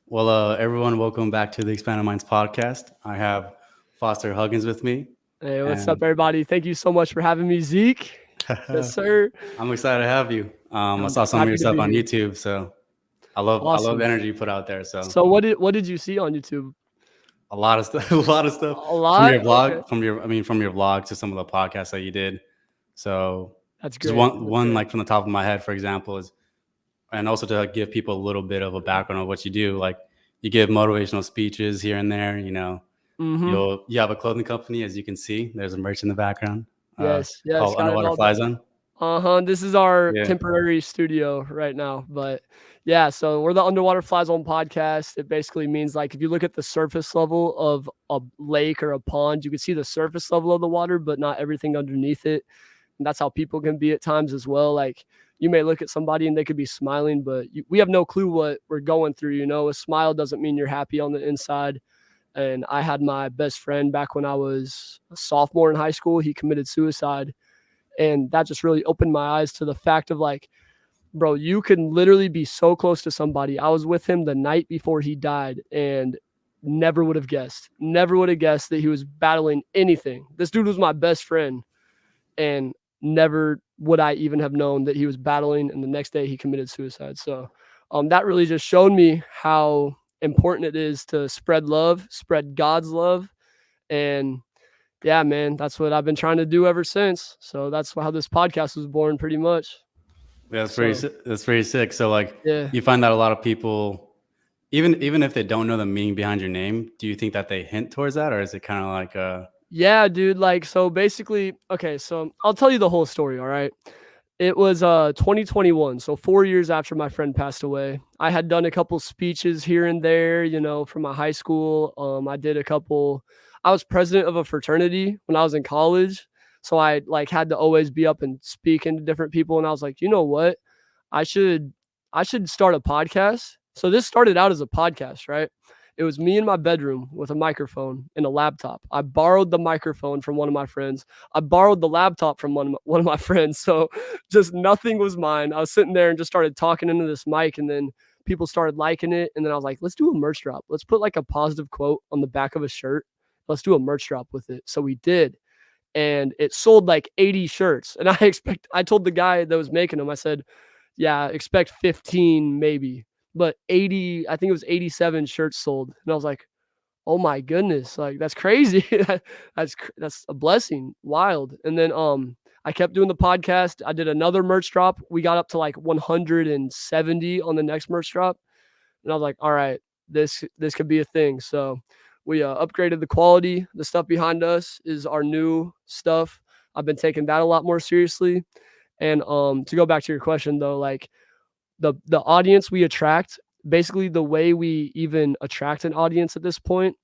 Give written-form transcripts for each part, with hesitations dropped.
Well, everyone, welcome back to the Expanded Minds podcast. I have Foster Huggins with me, Hey, what's up, and everybody? Thank you so much for having me, Zeke. Yes, sir. I'm excited to have you. I I'm saw some of your happy to stuff be on here. YouTube, so I love the Awesome. energy you put out there. So So, what did you see on YouTube? a lot of stuff, a lot of stuff A from lot. your Okay, vlog, from your vlog to some of the podcasts that you did. So that's just great. one That's one great. like from the top of my head, for example, is and also to give people a little bit of a background of what you do. Like you give motivational speeches here and there. Mm-hmm. You have a clothing company, as you can see. There's a merch in the background Yes, yes, called got it Underwater all done. Flyzone. This is our Yeah, temporary studio right now, but yeah. So we're the Underwater Flyzone podcast. It basically means like if you look at the surface level of a lake or a pond, you can see the surface level of the water, but not everything underneath it. And that's how people can be at times as well. Like you may look at somebody and they could be smiling, but we have no clue what we're going through. A smile doesn't mean you're happy on the inside. And I had my best friend back when I was a sophomore in high school. He committed suicide. And that just really opened my eyes to the fact of like, bro, you can literally be so close to somebody. I was with him the night before he died and never would have guessed that he was battling anything. This dude was my best friend and never would I even have known that he was battling. And the next day he committed suicide. So that really just showed me how important it is to spread love, spread God's love. And yeah, man, that's what I've been trying to do ever since. So that's how this podcast was born pretty much. So that's pretty sick. So like, yeah. you find that a lot of people, even if they don't know the meaning behind your name, do you think that they hint towards that, or is it kind of like Yeah, dude. Like, so basically, okay, so I'll tell you the whole story, all right? It was 2021, so 4 years after my friend passed away. I had done a couple speeches here and there, from my high school. I was president of a fraternity when I was in college. So I like had to always be up and speak into different people. And I was like, you know what? I should I should start a podcast. So this started out as a podcast, right? It was me in my bedroom with a microphone and a laptop. I borrowed the microphone from one of my friends. I borrowed the laptop from one of my friends. So just nothing was mine. I was sitting there and just started talking into this mic, and then people started liking it. And then I was like, let's do a merch drop. Let's put like a positive quote on the back of a shirt. Let's do a merch drop with it. So we did. And it sold like 80 shirts. And I told the guy that was making them, I said, yeah, expect 15 maybe. But 80, I think it was 87 shirts sold. And I was like, oh my goodness, like that's crazy. That's a blessing. Wild. And then I kept doing the podcast. I did another merch drop. We got up to like 170 on the next merch drop. And I was like, all right, this could be a thing. So we upgraded the quality. The stuff behind us is our new stuff. I've been taking that a lot more seriously. And to go back to your question though, like the audience we attract, basically the way we even attract an audience at this point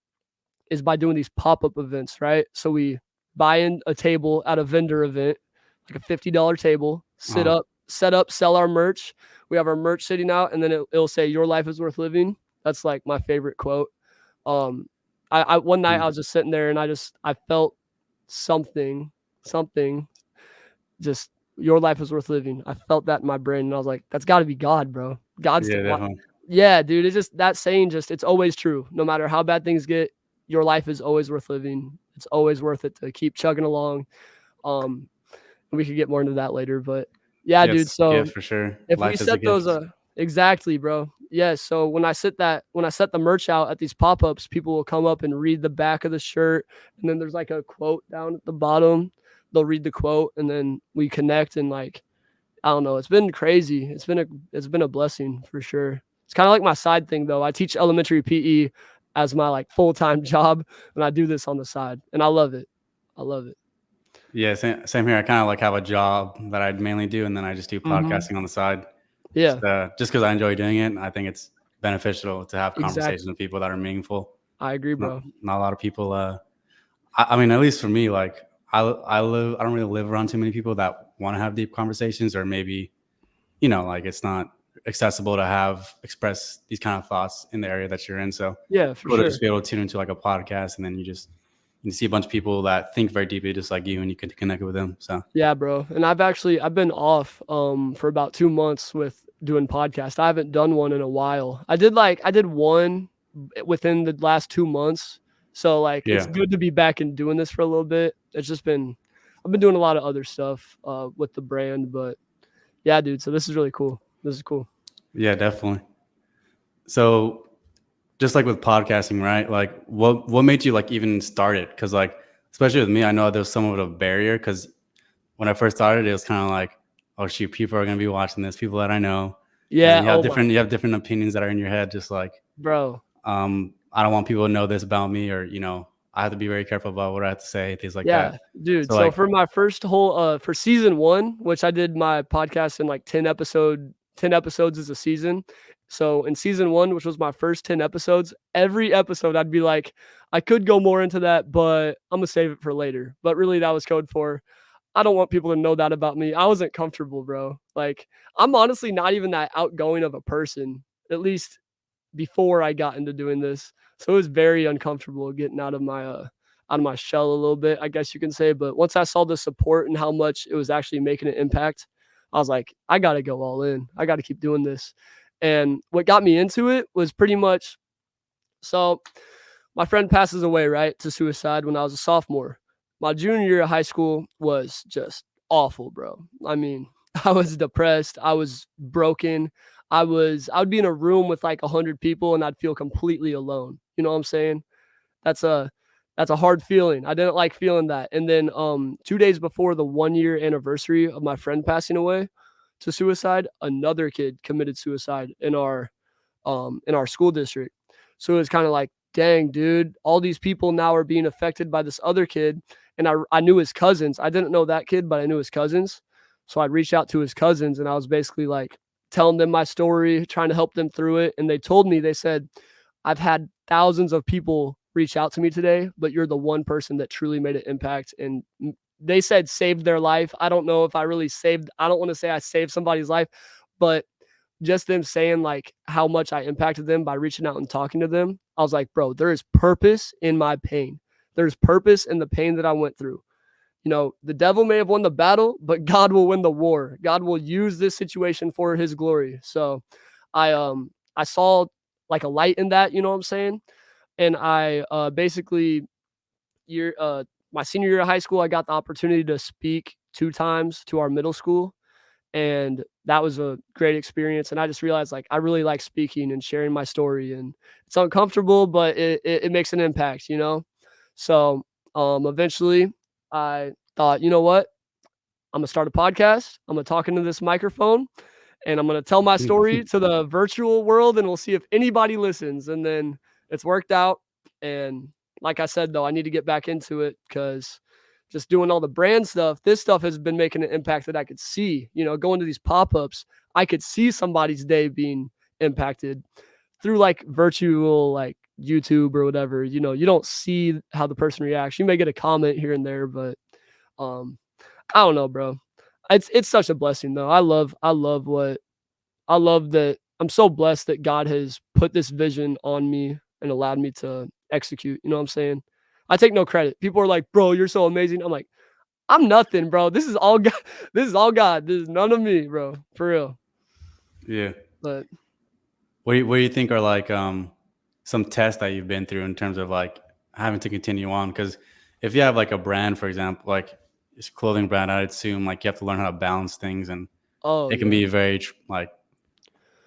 is by doing these pop-up events, right? So we buy in a table at a vendor event, like a $50 table, uh, set up, sell our merch. We have our merch sitting out, and then it'll say "Your life is worth living." That's like my favorite quote. Um, I one night I was just sitting there and I felt something, something, just your life is worth living. I felt that in my brain, and I was like, that's got to be God, bro. God's yeah, definitely. yeah, dude. It's just that saying. It's always true. No matter how bad things get, your life is always worth living. It's always worth it to keep chugging along. Um, we could get more into that later, but yeah, Yes, dude. it's a So gift for sure. if we Life is a set those gift. exactly, bro. Yeah, so when I set the merch out at these pop-ups, people will come up and read the back of the shirt, and then there's like a quote down at the bottom. They'll read the quote, and then we connect, and like I don't know, it's been crazy. It's been a blessing for sure. It's kind of like my side thing though. I teach elementary PE as my like full-time job, and I do this on the side, and I love it. I love it. Yeah, same here. I kind of like have a job that I mainly do, and then I just do Mhm. podcasting on the side. Yeah, Just because I enjoy doing it. I think it's beneficial to have conversations exactly. with people that are meaningful. I agree, Not, bro. not a lot of people. I mean, at least for me, like I don't really live around too many people that want to have deep conversations, or maybe like it's not accessible to have express these kind of thoughts in the area that you're in. So Yeah, for cool to sure. just be able to tune into like a podcast, and then you just you see a bunch of people that think very deeply just like you, and you can connect with them. So Yeah, bro. And I've been off for about 2 months with doing podcast. I haven't done one in a while. I did one within the last 2 months. So like it's yeah, good to be back and doing this for a little bit. It's just been I've been doing a lot of other stuff with the brand, but yeah, dude. So this is really cool. This is cool. yeah, definitely. So just like with podcasting, right? Like what made you like even start it? Because like especially with me, I know there's somewhat of a barrier because when I first started, it was kind of like, oh shoot, people are gonna be watching this, people that I know, and Yeah, oh my you have different opinions that are in your head, just like bro. I don't want people to know this about me, or I have to be very careful about what I have to say, things like that. Yeah, dude. So So like, for my first whole for season 1, which I did my podcast in like 10 episodes is a season. So in season 1, which was my first 10 episodes, every episode I'd be like, I could go more into that, but I'm gonna save it for later. But really that was code for I don't want people to know that about me. I wasn't comfortable, bro. Like I'm honestly not even that outgoing of a person, at least before I got into doing this. So it was very uncomfortable getting out of my shell a little bit, I guess you can say. But once I saw the support and how much it was actually making an impact, I was like, I got to go all in. I got to keep doing this. And what got me into it was pretty much so my friend passes away, right, to suicide when I was a sophomore. My junior year of high school was just awful, bro. I mean, I was depressed. I was broken. I would be in a room with like 100 people and I'd feel completely alone. You know what I'm saying? That's a that's a hard feeling. I didn't like feeling that. And then 2 days before the 1 year anniversary of my friend passing away to suicide, another kid committed suicide in our school district. So it was kind of like, dang, dude, all these people now are being affected by this other kid. And I knew his cousins. I didn't know that kid, but I knew his cousins. So I reached out to his cousins and I was basically like telling them my story, trying to help them through it. And they told me, they said, I've had thousands of people reach out to me today, but you're the one person that truly made an impact. And they said saved their life. I don't know if I really saved, I don't want to say I saved somebody's life, but just them saying like how much I impacted them by reaching out and talking to them, I was like, bro, there is purpose in my pain. There's purpose in the pain that I went through. You know, the devil may have won the battle, but God will win the war. God will use this situation for his glory. So I saw like a light in that, you know what I'm saying? And I basically year my senior year of high school, I got the opportunity to speak 2 times to our middle school, and that was a great experience. And I just realized like I really like speaking and sharing my story, and it's uncomfortable, but it makes an impact, you know. So eventually I thought, you know what, I'm gonna start a podcast, I'm gonna talk into this microphone, and I'm gonna tell my story to the virtual world, and we'll see if anybody listens. And then it's worked out. And like I said, though, I need to get back into it because just doing all the brand stuff, this stuff has been making an impact that I could see. You know, going to these pop-ups, I could see somebody's day being impacted through like virtual, like YouTube or whatever. You know, you don't see how the person reacts. You may get a comment here and there, but um, I don't know, bro. It's such a blessing though. I love that I'm so blessed that God has put this vision on me and allowed me to execute. You know what I'm saying? I take no credit. People are like, "Bro, you're so amazing." I'm like, "I'm nothing, bro. This is all God. This is all God. This is none of me, bro. For real." yeah. But What do you think are like some tests that you've been through in terms of like having to continue on? Because if you have like a brand, for example, like it's a clothing brand, I'd assume like you have to learn how to balance things, and oh it can yeah, be very like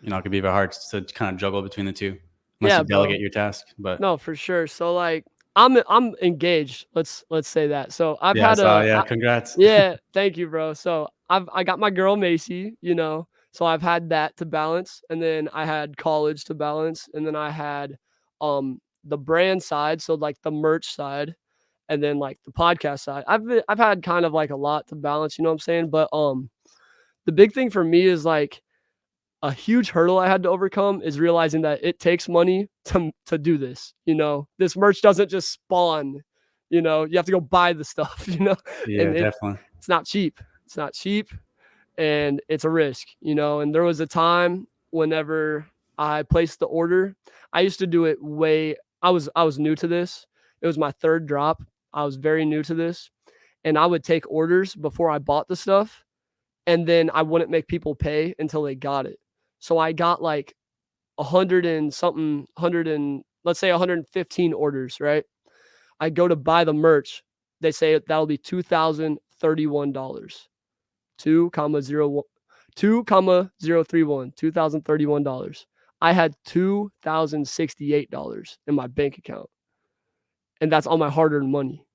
it can be very hard to kind of juggle between the two unless yeah, you bro. delegate your task. But No, for sure. So like, I'm engaged. Let's say that. So I've yeah, had so a yeah, I, congrats. Yeah, thank you, bro. So I got my girl Macy, you know. So I've had that to balance, and then I had college to balance, and then I had the brand side, so like the merch side, and then like the podcast side. I've had kind of like a lot to balance, you know what I'm saying? But the big thing for me is like a huge hurdle I had to overcome is realizing that it takes money to do this. You know, this merch doesn't just spawn. You know, you have to go buy the stuff. You know, Yeah, and definitely. it's not cheap. It's not cheap, and it's a risk. You know, and there was a time whenever I placed the order, I used to do it way. I was new to this. It was my third drop. I was very new to this, and I would take orders before I bought the stuff, and then I wouldn't make people pay until they got it. So I got like 100 and something, 100 and let's say 115 orders, right? I go to buy the merch. They say that'll be $2,031. 2,031, $2,031. I had $2,068 in my bank account, and that's all my hard-earned money.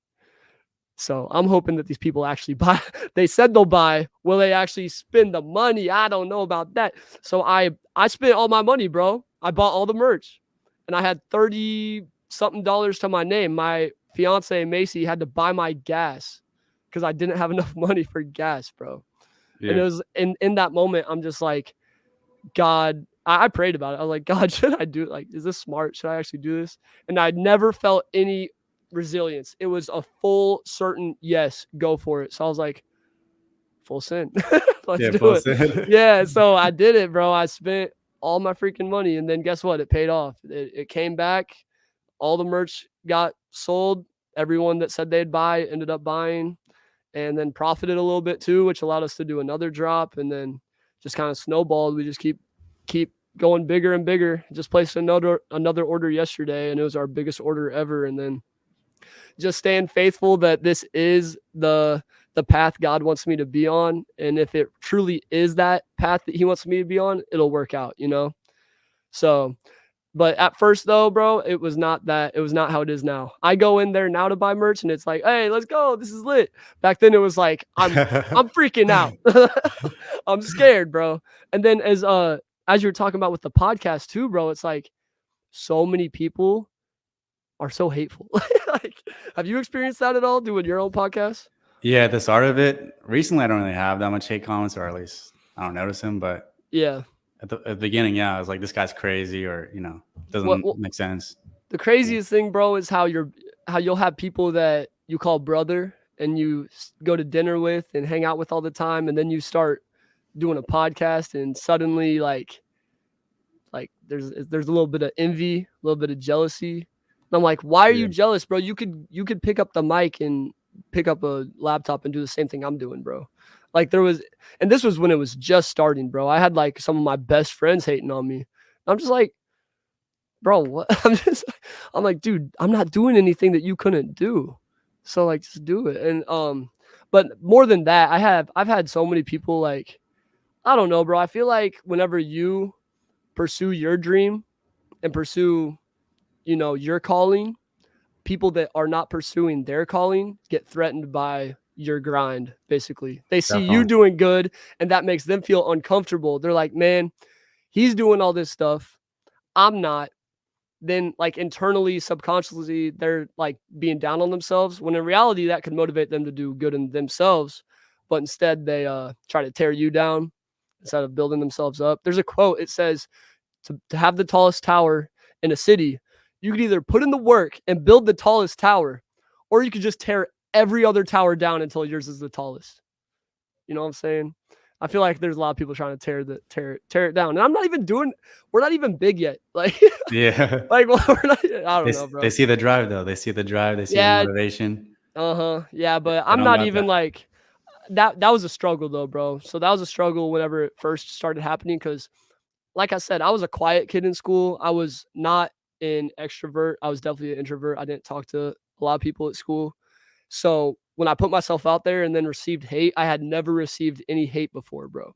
So I'm hoping that these people actually buy. They said they'll buy. Will they actually spend the money? I don't know about that. So I spent all my money, bro. I bought all the merch, and I had 30 something dollars to my name. My fiance Macy had to buy my gas because I didn't have enough money for gas, bro. Yeah. And it was in that moment, I'm just like, God, I prayed about it. I was like, God, should I do it? Like, is this smart? Should I actually do this? And I never felt any resilience. It was a full certain yes, go for it. So I was like, full send. Let's do full it. send. Yeah. So I did it, bro. I spent all my freaking money. And then guess what? It paid off. It came back. All the merch got sold. Everyone that said they'd buy ended up buying, and then profited a little bit too, which allowed us to do another drop, and then just kind of snowballed. We just keep going bigger and bigger. Just placed another order yesterday, and it was our biggest order ever. And then just staying faithful that this is the path God wants me to be on, and if it truly is that path that He wants me to be on, it'll work out, you know. So, but at first though, bro, it was not that. It was not how it is now. I go in there now to buy merch, and it's like, hey, let's go. This is lit. Back then, it was like, I'm freaking out. I'm scared, bro. And then as you were talking about with the podcast too, bro, it's like so many people are so hateful. Like, have you experienced that at all doing your own podcast? Yeah, at the start of it, recently I don't really have that much hate comments, or at least I don't notice them. But Yeah. at the beginning, yeah, I was like, this guy's crazy, or doesn't make sense. The craziest thing, bro, is how you'll have people that you call brother and you go to dinner with and hang out with all the time, and then you start doing a podcast, and suddenly like there's a little bit of envy, a little bit of jealousy. And I'm like, why are you jealous, bro? You could pick up the mic and pick up a laptop and do the same thing I'm doing, bro. Like this was when it was just starting, bro. I had like some of my best friends hating on me. I'm just like, bro, what? I'm like, dude, I'm not doing anything that you couldn't do. So like, just do it. And but more than that, I've had so many people like, I don't know, bro. I feel like whenever you pursue your dream and pursue, your calling, people that are not pursuing their calling get threatened by your grind. Basically, they see you doing good, and that makes them feel uncomfortable. They're like, man, he's doing all this stuff, I'm not. Then like internally, subconsciously, they're like being down on themselves, when in reality that could motivate them to do good in themselves. But instead they try to tear you down instead of building themselves up. There's a quote. It says, to have the tallest tower in a city, you could either put in the work and build the tallest tower, or you could just tear every other tower down until yours is the tallest. You know what I'm saying? I feel like there's a lot of people trying to tear it down. And we're not even big yet. Like, Yeah. like we're not, I don't know, bro. They see the drive though. They see the drive. They see the motivation. Yeah, but I'm not even like that. That was a struggle though, bro. So that was a struggle whenever it first started happening. Cause like I said, I was a quiet kid in school. I was not an extrovert. I was definitely an introvert. I didn't talk to a lot of people at school. So when I put myself out there and then received hate, I had never received any hate before, bro.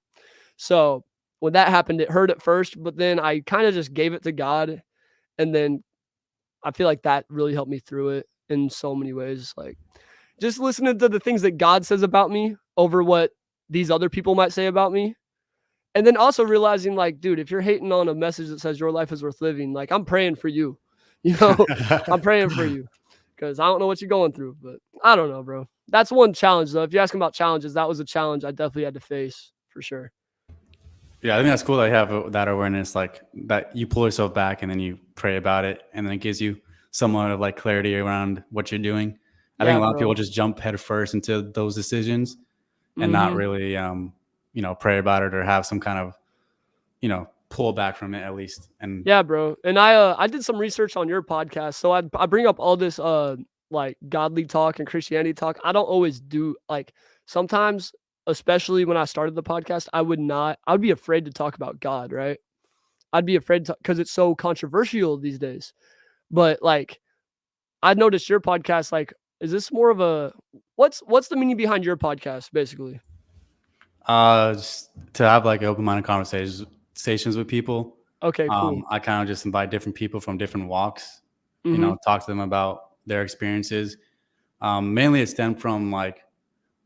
So when that happened, it hurt at first, but then I kind of just gave it to God. And then I feel like that really helped me through it in so many ways. Like just listening to the things that God says about me over what these other people might say about me. And then also realizing like, dude, if you're hating on a message that says your life is worth living, like I'm praying for you, I'm praying for you. Because I don't know what you're going through, but I don't know, bro. That's one challenge, though. If you're asking about challenges, that was a challenge I definitely had to face for sure. Yeah, I think that's cool that you have that awareness, like that you pull yourself back and then you pray about it, and then it gives you somewhat of like clarity around what you're doing. I think a lot of people just jump head first into those decisions and not really, pray about it or have some kind of, pull back from it at least. And yeah, bro. And I did some research on your podcast, so I bring up all this like godly talk and Christianity talk. I don't always do like sometimes, especially when I started the podcast, I would be afraid to talk about God, right? I'd be afraid to because it's so controversial these days. But like I noticed your podcast, like, is this more of a what's the meaning behind your podcast, basically? Just to have like open-minded conversations with people. Okay, cool. I kind of just invite different people from different walks, Mhm. talk to them about their experiences. Mainly it stemmed from like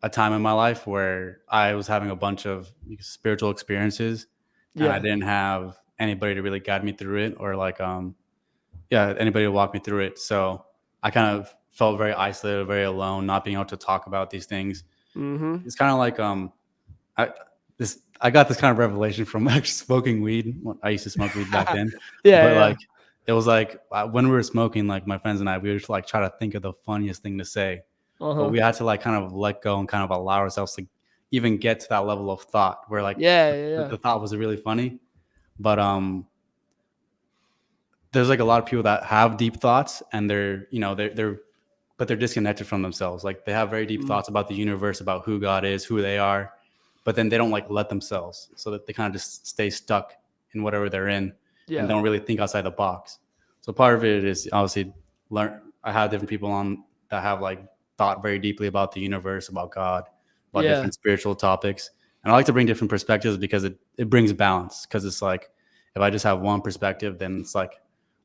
a time in my life where I was having a bunch of spiritual experiences and I Yeah. didn't have anybody to really guide me through it or like, yeah, anybody to walk me through it. So I kind of felt very isolated, very alone, not being able to talk about these things. Mhm. It's kind of like, I I got this kind of revelation from actually smoking weed. Well, I used to smoke weed back then, Yeah, but yeah. like it was like when we were smoking, like my friends and I, we would just like try to think of the funniest thing to say, but Uh-huh. we had to like kind of let go and kind of allow ourselves to even get to that level of thought where like Yeah, yeah, yeah. the thought was really funny. But there's like a lot of people that have deep thoughts and they're but they're disconnected from themselves. Like they have very deep Mm. thoughts about the universe, about who God is, who they are, but then they don't like let themselves, so that they kind of just stay stuck in whatever they're in and Yeah. don't really think outside the box. So part of it is obviously learn. I have different people on that have like thought very deeply about the universe, about God, about Yeah. different spiritual topics. And I like to bring different perspectives because it brings balance. Because it's like if I just have one perspective, then it's like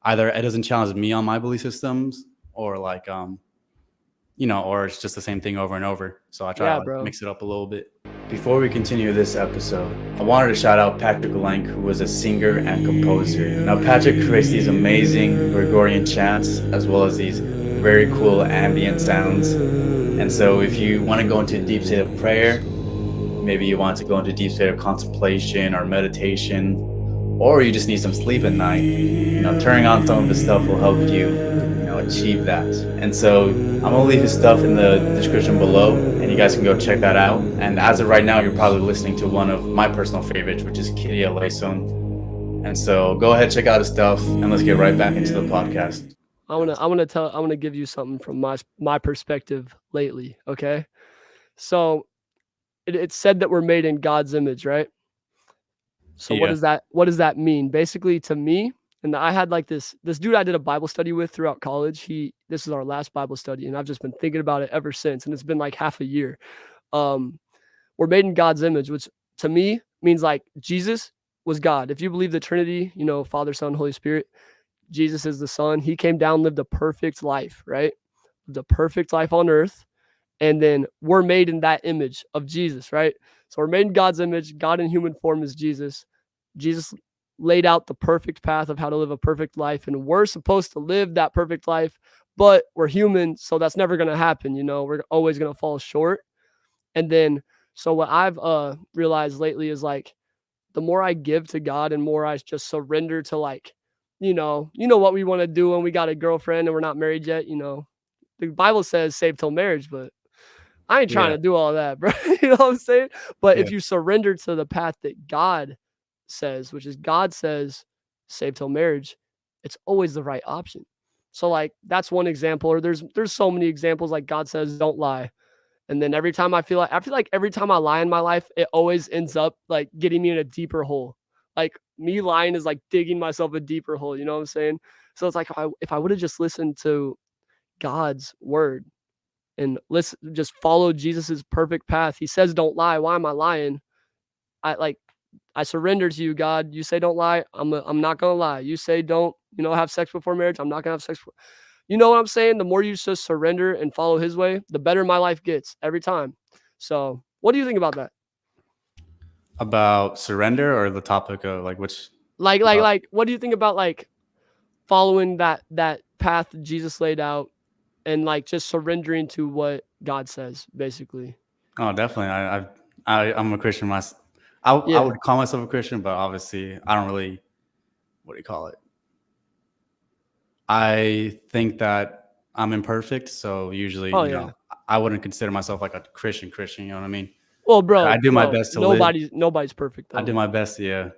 either it doesn't challenge me on my belief systems or like or it's just the same thing over and over. So I try to Yeah, like bro. mix it up a little bit. Before we continue this episode, I wanted to shout out Patrick Lenk, who was a singer and composer. Now, Patrick creates these amazing Gregorian chants as well as these very cool ambient sounds. And so, if you want to go into a deep state of prayer, maybe you want to go into a deep state of contemplation or meditation, or you just need some sleep at night, turning on some of his stuff will help you achieve that. And so I'm gonna leave his stuff in the description below, and you guys can go check that out. And as of right now, you're probably listening to one of my personal favorites, which is Kitty Eleison. And so go ahead, check out his stuff, and let's get right back into the podcast. I wanna give you something from my perspective lately, okay? So it's said that we're made in God's image, right? So Yeah. what does that mean? Basically to me, and I had like this dude I did a Bible study with throughout college. This is our last Bible study, and I've just been thinking about it ever since, and it's been like half a year. Um, we're made in God's image, which to me means like Jesus was God. If you believe the Trinity, Father, Son, Holy Spirit, Jesus is the Son. He came down, lived a perfect life, right? Lived a perfect life on earth. And then we're made in that image of Jesus, right? So we're made in God's image. God in human form is Jesus. Jesus laid out the perfect path of how to live a perfect life. And we're supposed to live that perfect life, but we're human. So that's never going to happen. We're always going to fall short. And then, so what I've realized lately is like the more I give to God and more I just surrender to like, what we want to do when we got a girlfriend and we're not married yet. The Bible says save till marriage, but I ain't trying Yeah. to do all that, bro. You know what I'm saying? But Yeah. if you surrender to the path that God says, which is God says, save till marriage, it's always the right option. So like that's one example, or there's so many examples like God says, don't lie. And then I feel like every time I lie in my life, it always ends up like getting me in a deeper hole. Like me lying is like digging myself a deeper hole. You know what I'm saying? So it's like if I would have just listened to God's word and let's just follow Jesus's perfect path. He says, "Don't lie." Why am I lying? I like I surrender to you, God. You say don't lie. I'm not gonna lie. You say don't have sex before marriage. I'm not gonna have sex. You know what I'm saying? The more you just surrender and follow His way, the better my life gets every time. So, what do you think about that? About surrender or the topic of like which about What do you think about like following that path that Jesus laid out and like just surrendering to what God says, basically? oh, definitely. I'm a Christian myself. I Yeah. would call myself a Christian, but obviously I don't really, what do you call it? I think that I'm imperfect, so usually, Oh yeah. I wouldn't consider myself like a Christian, you know what I mean? Well, I do my bro, best to live. nobody's perfect I do though. my best, yeah. I do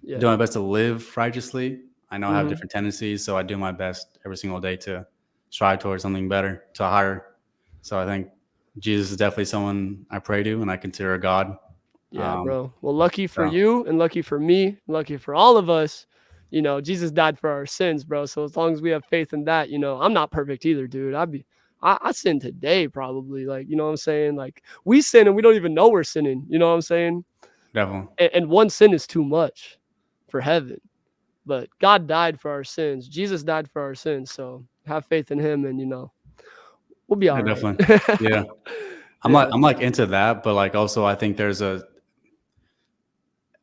Yeah. my best to live righteously. I know I have Mhm. different tendencies, so I do my best every single day to strive towards something better, to higher. So I think Jesus is definitely someone I pray to and I consider a God. Yeah, bro. Well, lucky for So you and lucky for me, lucky for all of us, Jesus died for our sins, bro. So as long as we have faith in that, I'm not perfect either, dude. I sin today probably, like, you know what I'm saying? Like, we sin and we don't even know we're sinning, you know what I'm saying? definitely. And one sin is too much for heaven. But God died for our sins. Jesus died for our sins. So have faith in him and we'll be Yeah, all right. definitely. Yeah. Yeah. I'm like into that, but like also I think there's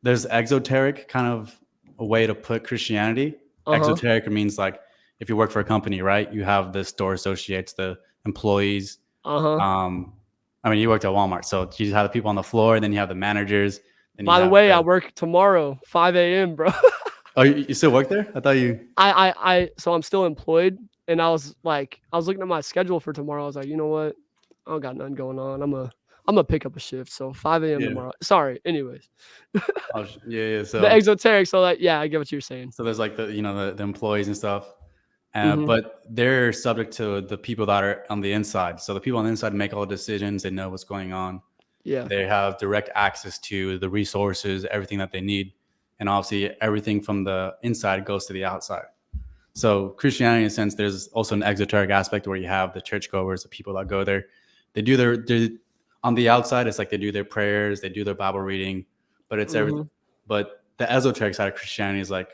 exoteric kind of a way to put Christianity. Uh-huh. Exoteric means like if you work for a company, right? You have the store associates, the employees. Uh-huh. Um, I mean, you worked at Walmart, so you have the people on the floor, then you have the managers, then you By the have way, I the. work tomorrow, 5 a.m., bro. Oh, you still work there? I thought you. So I'm still employed, and I was looking at my schedule for tomorrow. I was like, you know what? I don't got nothing going on. I'm gonna pick up a shift. So 5 a.m. Yeah. tomorrow. Sorry. Anyways, Oh, yeah. the exoteric. So that, yeah, I get what you're saying. So there's like the employees and stuff, Mm-hmm. but they're subject to the people that are on the inside. So the people on the inside make all the decisions. They know what's going on. Yeah. They have direct access to the resources, everything that they need, and obviously everything from the inside goes to the outside. So Christianity, in a sense, there's also an exoteric aspect where you have the churchgoers, the people that go there. They do their on the outside. It's like they do their prayers, they do their Bible reading, but it's everything. Mm-hmm. But the esoteric side of Christianity is like,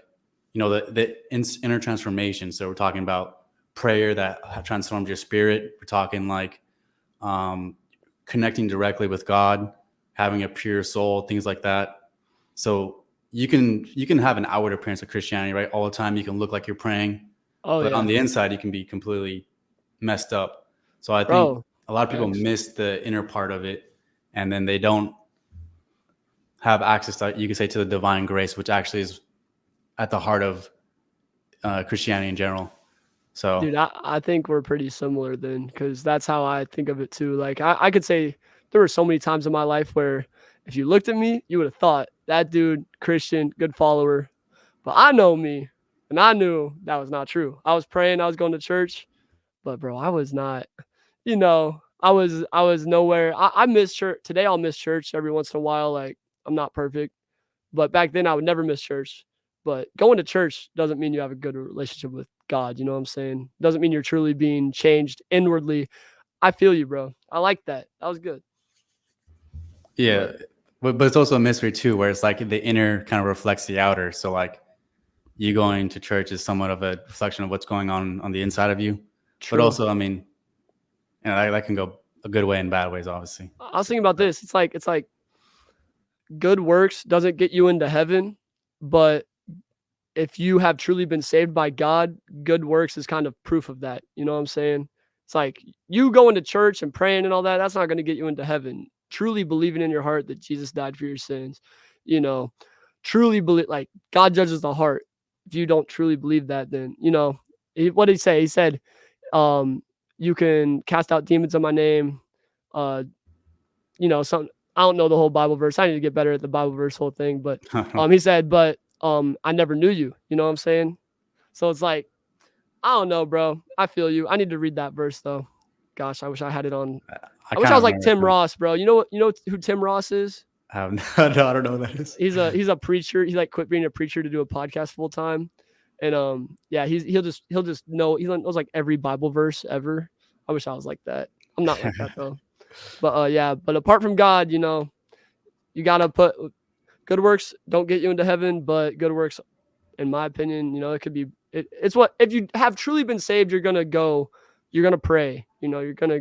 the inner transformation. So we're talking about prayer that transforms your spirit. We're talking like connecting directly with God, having a pure soul, things like that. So you can have an outward appearance of Christianity, right? All the time, you can look like you're praying, Oh but on yeah, the inside, you can be completely messed up. So I think bro. a lot of people Facts. miss the inner part of it, and then they don't have access to, you could say, to the divine grace, which actually is at the heart of Christianity in general. So Dude, I think we're pretty similar then, because that's how I think of it too. Like, I could say there were so many times in my life where if you looked at me, you would have thought that dude, Christian, good follower. But I know me, and I knew that was not true. I was praying, I was going to church, but bro, I was not, I was nowhere. I miss church. Today I'll miss church every once in a while. Like, I'm not perfect. But back then I would never miss church. But going to church doesn't mean you have a good relationship with God. You know what I'm saying? Doesn't mean you're truly being changed inwardly. I feel you, bro. I like that. That was good. yeah, But but it's also a mystery too, where it's like the inner kind of reflects the outer. So like you going to church is somewhat of a reflection of what's going on the inside of you. But true. also, I mean, that can go a good way and bad ways, obviously. I was thinking about this. It's like good works doesn't get you into heaven, but if you have truly been saved by God, good works is kind of proof of that. You know what I'm saying? It's like you going to church and praying and all that, that's not going to get you into heaven. Truly believing in your heart that Jesus died for your sins, you know, truly believe, like, God judges the heart. If you don't truly believe that, then, what did he say? He said, um, you can cast out demons in my name. Uh, some, I don't know the whole Bible verse. I need to get better at the Bible verse whole thing, but he said, but I never knew you. You know what I'm saying? So it's like, I don't know, bro. I feel you. I need to read that verse though. Gosh, I wish I had it on. I I wish kind I was of like remember Tim too. Ross, bro. You know who Tim Ross is? I have no, I don't know what that is. He's a preacher. He like quit being a preacher to do a podcast full time. And yeah, he'll just know, he knows like every Bible verse ever. I wish I was like that. I'm not like that though. But yeah, but apart from God, you gotta put good works don't get you into heaven, but good works, in my opinion, it could be, it's what, if you have truly been saved, you're gonna pray, you're gonna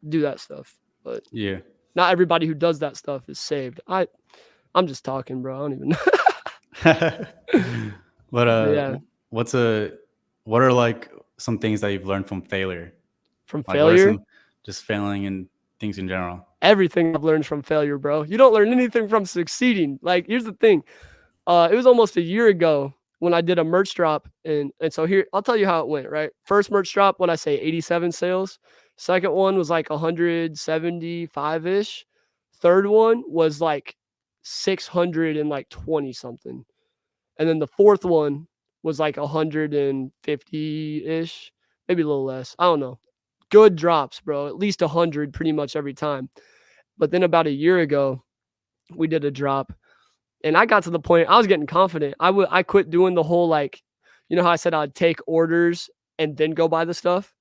do that stuff. But Yeah. not everybody who does that stuff is saved. I'm just talking, bro. I don't even know. But But yeah, what are like some things that you've learned from failure? from Like what are failure, some just failing and things in general? everything I've learned from failure, bro. You don't learn anything from succeeding. Like, here's the thing. It was almost a year ago when I did a merch drop, and so here I'll tell you how it went. Right, first merch drop, what I say, 87 sales. Second one was like 175 ish. Third one was like 600 and like 20 something, and then the fourth one was like 150 ish, maybe a little less. I don't know. Good drops, bro. At least 100 pretty much every time. But then about a year ago, we did a drop, and I got to the point I was getting confident. I quit doing the whole like, you know how I said I'd take orders and then go buy the stuff.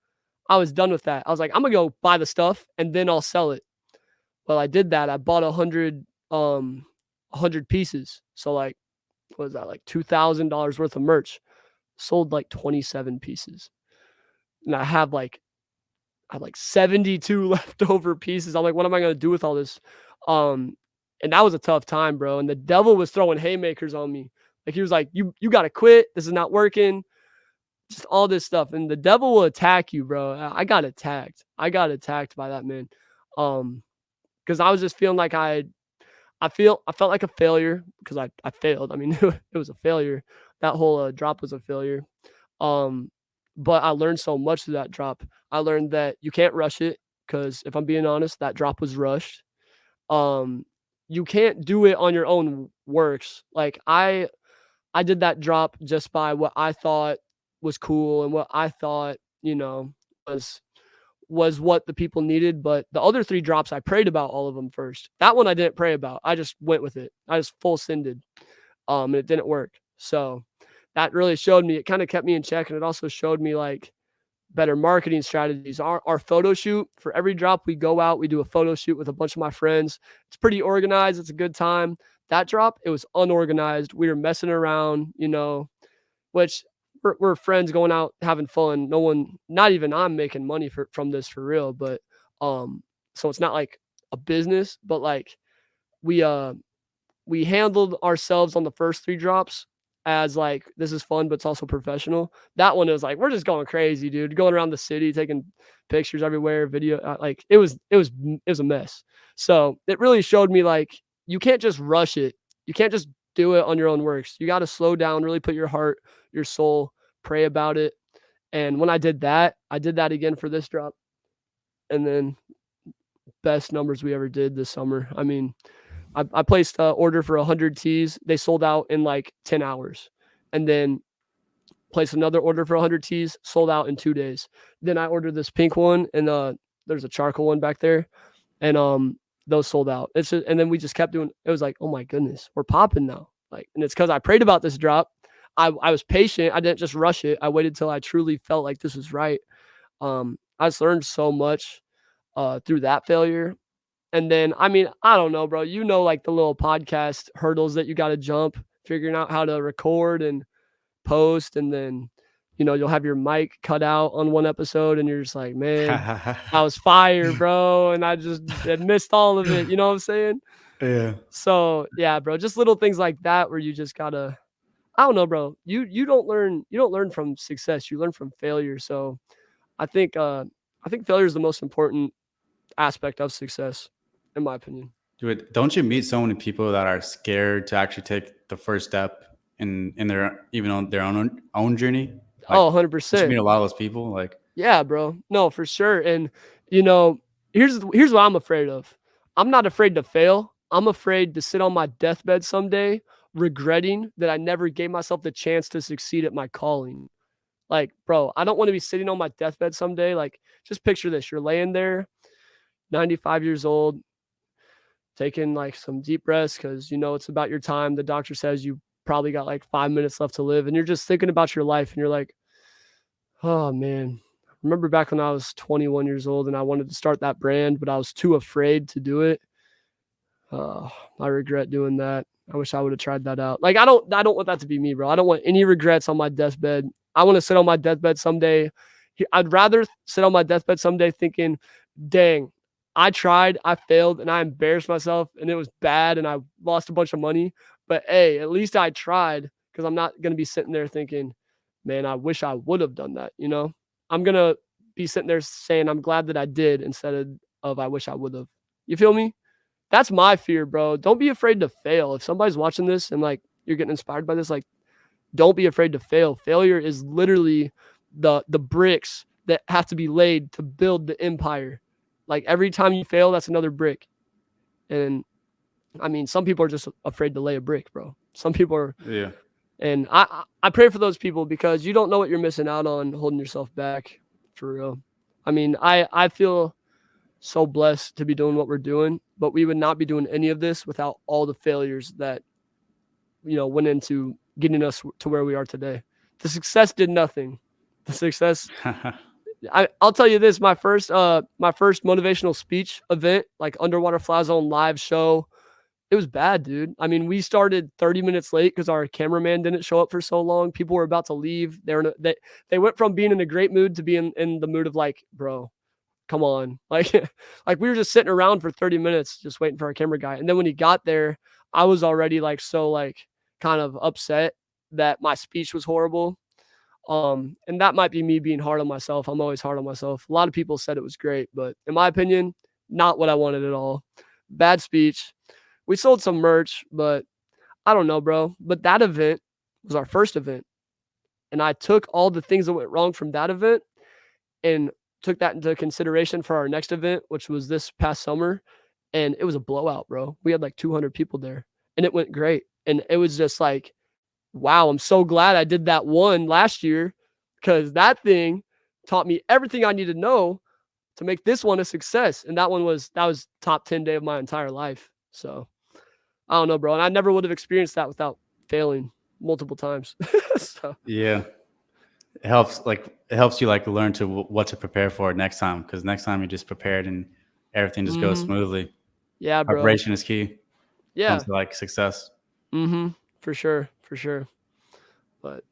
I was done with that. I was like, I'm gonna go buy the stuff and then I'll sell it. Well, I did that. I bought 100 pieces. So like, what was that, like $2,000 worth of merch? Sold like 27 pieces, and I have like 72 leftover pieces. I'm like, what am I gonna do with all this? And that was a tough time, bro. And the devil was throwing haymakers on me. Like he was like, you gotta quit. This is not working. Just all this stuff. And the devil will attack you, bro. I got attacked. I got attacked by that man. Because I was just feeling like I felt like a failure because I failed. I mean, it was a failure. That whole drop was a failure. But I learned so much through that drop. I learned that you can't rush it because if I'm being honest, that drop was rushed. You can't do it on your own works. Like I did that drop just by what I thought was cool and what I thought, was what the people needed. But the other 3 drops, I prayed about all of them first. That one I didn't pray about. I just went with it. I just full sended. And it didn't work. So that really showed me, it kind of kept me in check. And it also showed me like better marketing strategies. Our photo shoot, for every drop we go out, we do a photo shoot with a bunch of my friends. It's pretty organized. It's a good time. That drop, it was unorganized. We were messing around, which we're friends going out having fun. No one, not even I'm making money from this for real. But so it's not like a business, but like we handled ourselves on the first 3 drops as like, this is fun, but it's also professional. That one was like, we're just going crazy, dude, going around the city, taking pictures everywhere, video, like it was a mess. So it really showed me like, you can't just rush it. You can't just do it on your own works. You got to slow down, really put your heart, your soul, pray about it. And when I did that again for this drop. And then best numbers we ever did this summer. I mean, I placed an order for 100 tees. They sold out in like 10 hours. And then placed another order for 100 tees, sold out in 2 days. Then I ordered this pink one, and there's a charcoal one back there. And those sold out. And then we just kept doing, it was like, oh my goodness, we're popping now. Like, and it's because I prayed about this drop. I was patient. I didn't just rush it. I waited till I truly felt like this was right. I just learned so much through that failure. And then, I mean, I don't know, bro. Like the little podcast hurdles that you got to jump, figuring out how to record and post. And then, you'll have your mic cut out on one episode and you're just like, man, I was fired, bro. And I just had missed all of it. You know what I'm saying? Yeah. So yeah, bro, just little things like that where you just gotta, I don't know, bro. You don't learn from success. You learn from failure. So I think failure is the most important aspect of success, in my opinion. Dude, don't you meet so many people that are scared to actually take the first step in their, even on their own journey? Like, 100%. You meet a lot of those people, like. Yeah, bro. No, for sure. And here's what I'm afraid of. I'm not afraid to fail. I'm afraid to sit on my deathbed someday regretting that I never gave myself the chance to succeed at my calling. Like, bro, I don't want to be sitting on my deathbed someday. Like, just picture this. You're laying there, 95 years old, taking like some deep breaths because it's about your time. The doctor says you probably got like 5 minutes left to live, and you're just thinking about your life and you're like, oh man, remember back when I was 21 years old and I wanted to start that brand, but I was too afraid to do it. I regret doing that. I wish I would have tried that out. Like, I don't want that to be me, bro. I don't want any regrets on my deathbed. I want to sit on my deathbed someday. I'd rather sit on my deathbed someday thinking, dang, I tried, I failed, and I embarrassed myself, and it was bad, and I lost a bunch of money. But hey, at least I tried, because I'm not going to be sitting there thinking, man, I wish I would have done that. I'm going to be sitting there saying, I'm glad that I did, instead of I wish I would have. You feel me? That's my fear, bro. Don't be afraid to fail. If somebody's watching this and like you're getting inspired by this, like, don't be afraid to fail. Failure is literally the bricks that have to be laid to build the empire. Like, every time you fail, that's another brick. And I mean, some people are just afraid to lay a brick, bro. Some people are. Yeah. And I pray for those people, because you don't know what you're missing out on holding yourself back. for real. I mean, I feel so blessed to be doing what we're doing, but we would not be doing any of this without all the failures that, went into getting us to where we are today. The success did nothing. The success, I'll tell you this, my first motivational speech event, like Underwater Flyzone live show, it was bad, dude. I mean, we started 30 minutes late because our cameraman didn't show up for so long. People were about to leave. They went from being in a great mood to being in the mood of like, bro, come on. Like, like we were just sitting around for 30 minutes just waiting for our camera guy. And then when he got there, I was already like so like kind of upset that my speech was horrible. And that might be me being hard on myself. I'm always hard on myself. A lot of people said it was great, but in my opinion, not what I wanted at all. Bad speech. We sold some merch, but I don't know, bro. But that event was our first event. And I took all the things that went wrong from that event and took that into consideration for our next event, which was this past summer. And it was a blowout, bro. We had like 200 people there and it went great. And it was just like, wow, I'm so glad I did that one last year because that thing taught me everything I need to know to make this one a success. And that was top 10 day of my entire life. So I don't know, bro. And I never would have experienced that without failing multiple times. So Yeah. It helps you like learn to what to prepare for next time. Cause next time you're just prepared and everything just goes smoothly. Yeah, bro. Preparation is key. Yeah. Comes to like success. For sure. For sure. But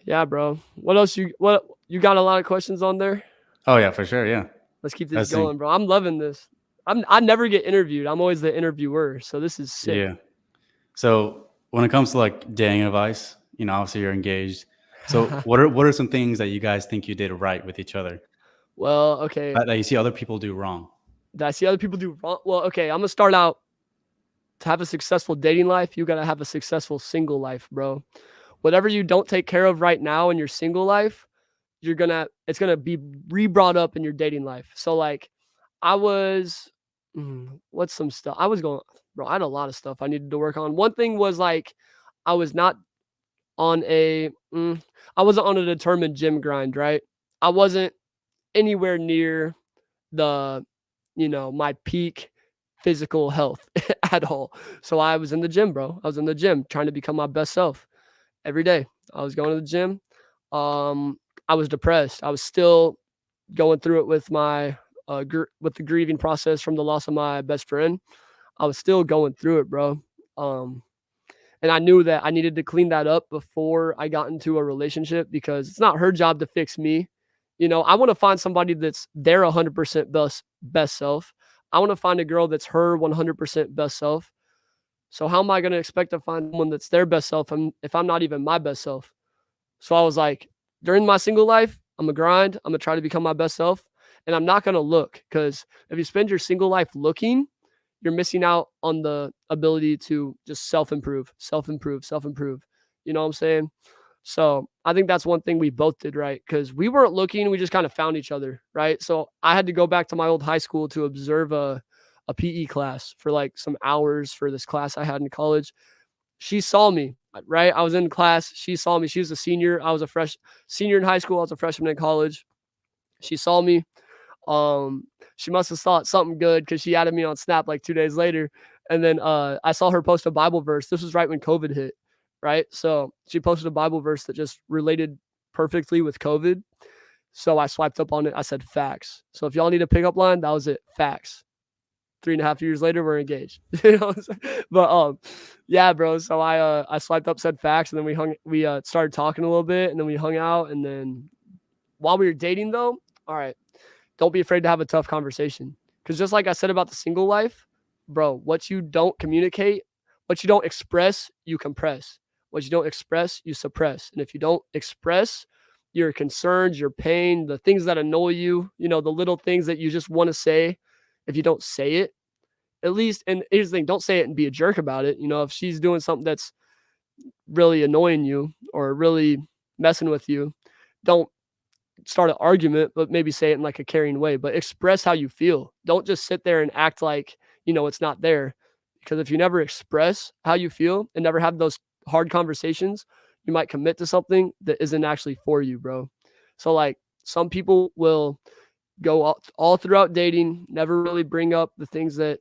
yeah, bro. What else you got a lot of questions on there? Oh yeah, for sure. Yeah. Let's keep this going, bro. I'm loving this. I never get interviewed. I'm always the interviewer. So this is sick. Yeah. So when it comes to like dating advice, obviously you're engaged. So what are some things that you guys think you did right with each other? Well, okay. That you see other people do wrong. That I see other people do wrong. Well, okay. I'm gonna start out. To have a successful dating life, you gotta have a successful single life, bro. Whatever you don't take care of right now in your single life, it's gonna be re-brought up in your dating life. So like I was what's some stuff I was going, bro, I had a lot of stuff I needed to work on. One thing was like I was not on I wasn't on a determined gym grind, right? I wasn't anywhere near the my peak physical health at all. So I was in the gym, bro. I was in the gym trying to become my best self every day. I was going to the gym. I was depressed. I was still going through it with my with the grieving process from the loss of my best friend. I was still going through it, bro. And I knew that I needed to clean that up before I got into a relationship because it's not her job to fix me. I want to find somebody that's their 100% best self. I want to find a girl that's her 100% best self. So how am I going to expect to find someone that's their best self if I'm not even my best self? So I was like, during my single life, I'm going to grind. I'm going to try to become my best self. And I'm not going to look because if you spend your single life looking, you're missing out on the ability to just self-improve. You know what I'm saying? So I think that's one thing we both did right because we weren't looking. We just kind of found each other, right? So I had to go back to my old high school to observe a PE class for like some hours for this class I had in college. She saw me, right? I was in class. She saw me. She was a senior. I was a senior in high school. I was a freshman in college. She saw me. She must have thought something good because she added me on Snap like 2 days later. And then I saw her post a Bible verse. This was right when COVID hit. Right. So she posted a Bible verse that just related perfectly with COVID. So I swiped up on it. I said facts. So if y'all need a pickup line, that was it. Facts. 3.5 years later, we're engaged. But yeah, bro. So I swiped up, said facts, and then we started talking a little bit, and then we hung out. And then while we were dating though, all right, don't be afraid to have a tough conversation. Because just like I said about the single life, bro, what you don't communicate, what you don't express, you compress. What you don't express, you suppress. And if you don't express your concerns, your pain, the things that annoy you, the little things that you just want to say, if you don't say it, at least, and here's the thing, don't say it and be a jerk about it. If she's doing something that's really annoying you or really messing with you, don't start an argument, but maybe say it in like a caring way, but express how you feel. Don't just sit there and act like, it's not there. Because if you never express how you feel and never have those hard conversations, you might commit to something that isn't actually for you, bro. So like some people will go all throughout dating, never really bring up the things that,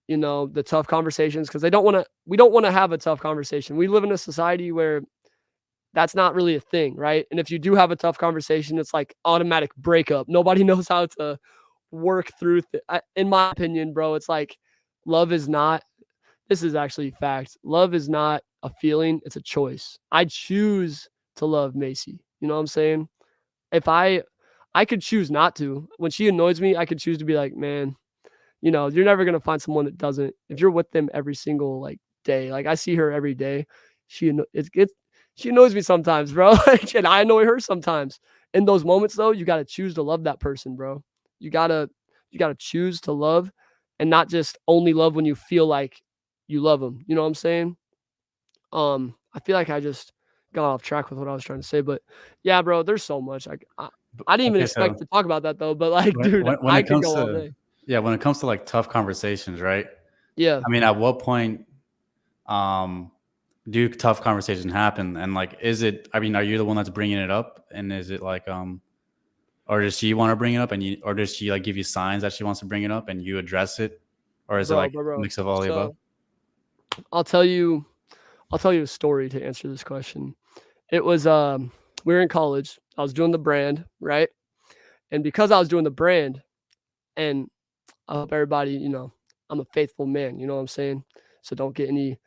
you know, the tough conversations, because we don't want to have a tough conversation. We live in a society where that's not really a thing, right? And if you do have a tough conversation, it's like automatic breakup. Nobody knows how to work through in my opinion, bro. It's like love is not, this is actually fact. Love is not a feeling, it's a choice. I choose to love Macy. You know what I'm saying? If I could choose not to. When she annoys me, I could choose to be like, man, you know, you're never gonna find someone that doesn't. If you're with them every single like day, like I see her every day, she annoys me sometimes, bro. Like, and I annoy her sometimes. In those moments, though, you gotta choose to love that person, bro. You gotta you gotta choose to love, and not just only love when you feel like you love them. You know what I'm saying? I feel like I just got off track with what I was trying to say, but yeah, bro, there's so much. I didn't even Okay, expect so to talk about that though, but like, when, dude, when when I it could comes go all to day. yeah, when it comes to like tough conversations, right? Yeah, I mean, at what point um do tough conversations happen? And like, is it? I mean, are you the one that's bringing it up? And is it like or does she want to bring it up, and or does she like give you signs that she wants to bring it up and you address it, or is it like a bro. mix of all the above? So I'll tell you, I'll tell you a story to answer this question. It was we were in college. I was doing the brand, right? And because I was doing the brand, and I hope everybody, you know, I'm a faithful man, you know what I'm saying? So don't get any,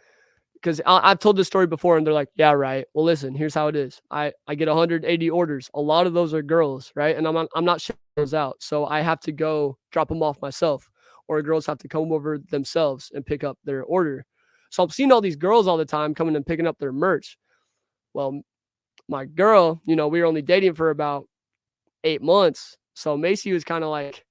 because I've told this story before and they're like, yeah, right. Well, listen, here's how it is. I get 180 orders. A lot of those are girls, right? And I'm not shipping those out. So I have to go drop them off myself, or girls have to come over themselves and pick up their order. So I'm seeing all these girls all the time coming and picking up their merch. Well, my girl, you know, we were only dating for about 8 months. So Macy was kind of like,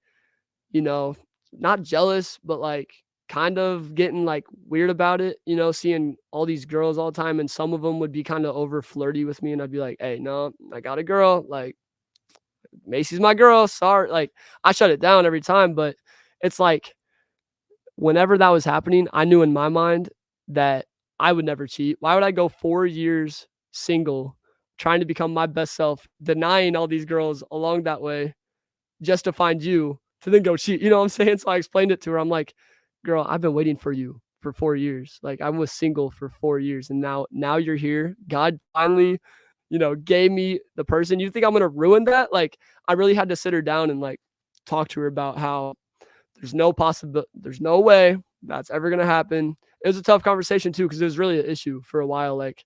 you know, not jealous, but like kind of getting like weird about it, you know, seeing all these girls all the time. And some of them would be kind of over flirty with me. And I'd be like, hey, no, I got a girl. Like, Macy's my girl. Sorry. Like, I shut it down every time. But it's like, whenever that was happening, I knew in my mind that I would never cheat. Why would I go 4 years single, trying to become my best self, denying all these girls along that way just to find you to then go cheat? You know what I'm saying? So I explained it to her. I'm like, girl, I've been waiting for you for 4 years. Like I was single for 4 years, and now you're here. God finally, you know, gave me the person. You think I'm gonna ruin that? Like I really had to sit her down and like talk to her about how there's no way that's ever gonna happen. It was a tough conversation too, because it was really an issue for a while. Like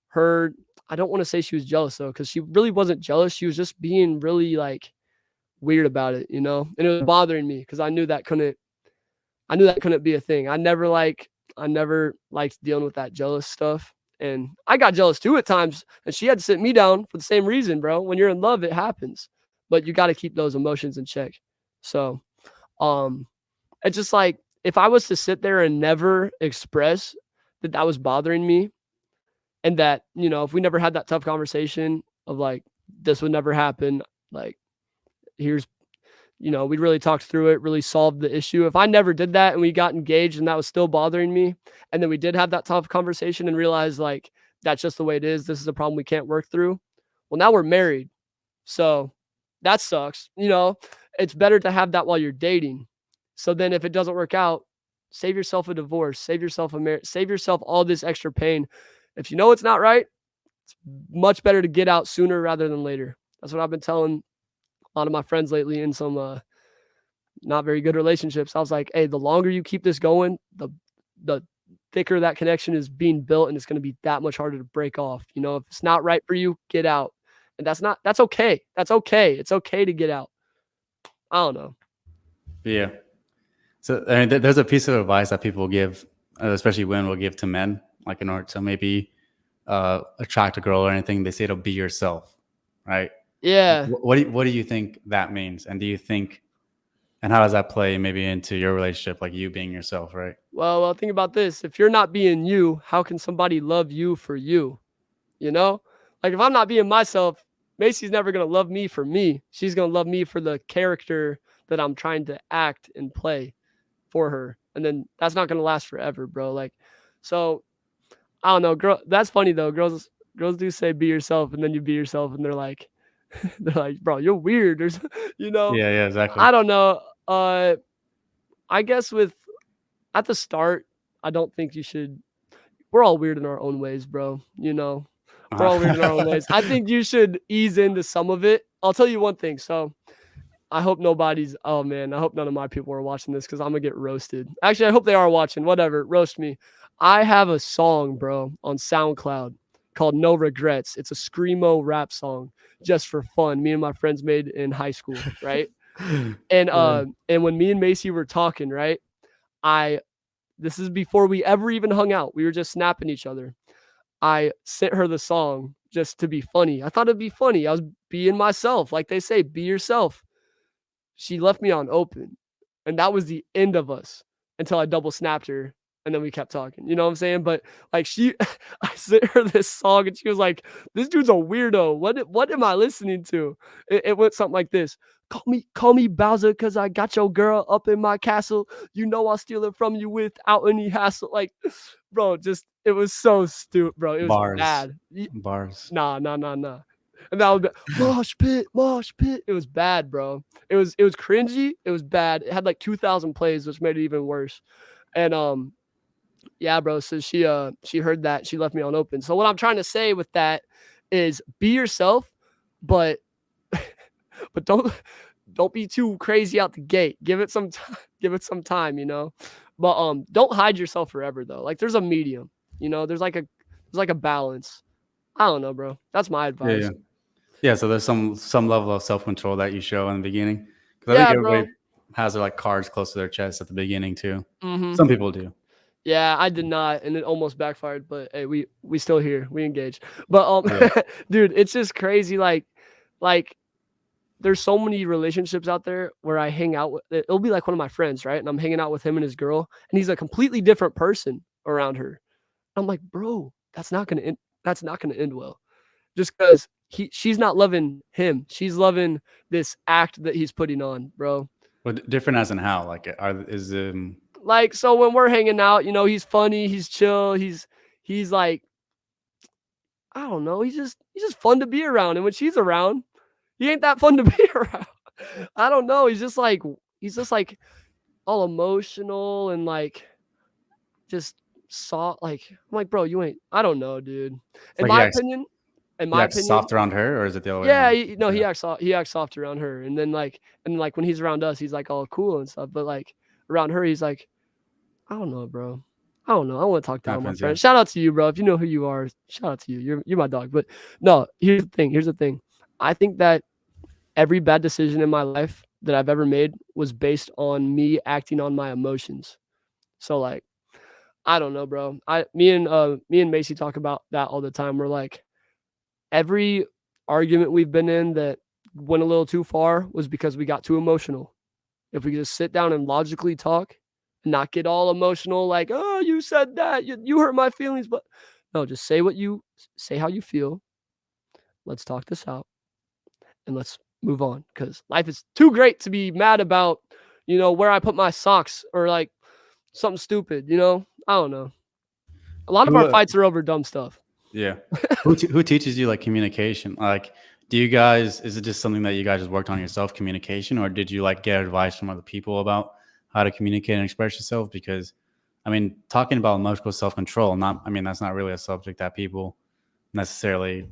her, I don't want to say she was jealous though, because she really wasn't jealous. She was just being really like weird about it, you know? And it was bothering me because I knew that couldn't be a thing. I never liked dealing with that jealous stuff. And I got jealous too at times, and she had to sit me down for the same reason, bro. When you're in love, it happens. But you got to keep those emotions in check. So, um it's just like if I was to sit there and never express that that was bothering me, and that, you know, if we never had that tough conversation of like this would never happen, like here's, you know, we really talked through it, really solved the issue. If I never did that and we got engaged and that was still bothering me, and then we did have that tough conversation and realized like that's just the way it is, this is a problem we can't work through. Well, now we're married. So that sucks. You know, it's better to have that while you're dating. So then if it doesn't work out, save yourself a divorce, save yourself a marriage, save yourself all this extra pain. If you know it's not right, it's much better to get out sooner rather than later. That's what I've been telling a lot of my friends lately in some not very good relationships. I was like, hey, the longer you keep this going, the thicker that connection is being built, and it's going to be that much harder to break off. You know, if it's not right for you, get out. And that's okay. That's okay. It's okay to get out. I don't know. Yeah. So I mean, there's a piece of advice that people give, especially women will give to men, like in order to maybe attract a girl or anything. They say to be yourself, right? Yeah. What do you think that means? And do you think, and how does that play maybe into your relationship, like you being yourself, right? Well, think about this. If you're not being you, how can somebody love you for you? You know? Like if I'm not being myself, Macy's never going to love me for me. She's going to love me for the character that I'm trying to act and play for her. And then that's not going to last forever, bro. Like, so I don't know, girl. That's funny though. Girls do say be yourself, and then you be yourself, and they're like, They're like, bro, you're weird. There's, you know, Yeah, yeah, exactly. I don't know. I guess at the start, I don't think you should. We're all weird in our own ways, bro. You know, we're all weird in our own ways. I think you should ease into some of it. I'll tell you one thing. So I hope nobody's. Oh man, I hope none of my people are watching this because I'm gonna get roasted. Actually, I hope they are watching. Whatever, roast me. I have a song, bro, on SoundCloud called "No Regrets." It's a screamo rap song just for fun. Me and my friends made in high school, right? Yeah. And when me and Macy were talking, right? I This is before we ever even hung out. We were just snapping each other. I sent her the song just to be funny. I thought it'd be funny. I was being myself. Like they say, be yourself. She left me on open. And that was the end of us until I double snapped her and then we kept talking. You know what I'm saying? But like I sent her this song and she was like, "This dude's a weirdo. What am I listening to?" It went something like this. Call me Bowser because I got your girl up in my castle. You know I'll steal it from you without any hassle. Like, bro, just it was so stupid, bro. It was Bars. bad. Bars. Nah, nah, nah, nah. And that would be mosh pit, mosh pit. It was bad, bro. It was cringy. It was bad. It had like 2,000 plays, which made it even worse. And yeah, bro. So she heard that. She left me on open. So what I'm trying to say with that is be yourself, but but don't be too crazy out the gate. Give it some time. Give it some time, you know. But don't hide yourself forever though. Like there's a medium, you know. There's like a balance. I don't know, bro. That's my Yeah, advice. yeah. Yeah, so there's some level of self-control that you show in the beginning. Because I think Yeah, everybody bro. has their like cards close to their chest at the beginning too. Mhm. Some people do. Yeah, I did not, and it almost backfired, but hey, we still here. We engaged. But Yeah. dude, it's just crazy. Like there's so many relationships out there where I hang out with. It'll be like one of my friends, right? And I'm hanging out with him and his girl, and he's a completely different person around her. I'm like, bro, that's not gonna end. That's not gonna end well. Just because she's not loving him. She's loving this act that he's putting on, bro. But different as in how? Like is Like, so when we're hanging out, you know, he's funny, he's chill, he's like, I don't know, he's just fun to be around. And when she's around, he ain't that fun to be around. I don't know. He's just like all emotional and like just soft. Like I'm like, bro, you ain't. I don't know, dude. it's In like my opinion, in he my acts opinion, soft around her, or is it the other way yeah, around? no, Yeah. he acts soft around her, and then when he's around us, he's like all cool and stuff. But like around her, he's like, I don't know, bro. I don't know. I want to talk down on my Happens, yeah. friend. Shout out to you, bro. If you know who you are, shout out to you. You're my dog. But no, here's the thing. Here's the thing. I think that every bad decision in my life that I've ever made was based on me acting on my emotions. So like, I don't know, bro. Me and Macy talk about that all the time. We're like, every argument we've been in that went a little too far was because we got too emotional. If we could just sit down and logically talk and not get all emotional, like, oh, you said that, you hurt my feelings, but no, just say how you feel. Let's talk this out and let's move on because life is too great to be mad about, where I put my socks or like something stupid, I don't know. A lot of Who, our fights are over dumb stuff. yeah. Who teaches you like communication? Like, do you guys? Is it just something that you guys just worked on yourself, communication, or did you like get advice from other people about how to communicate and express yourself? Because, I mean, talking about emotional self-control, that's not really a subject that people necessarily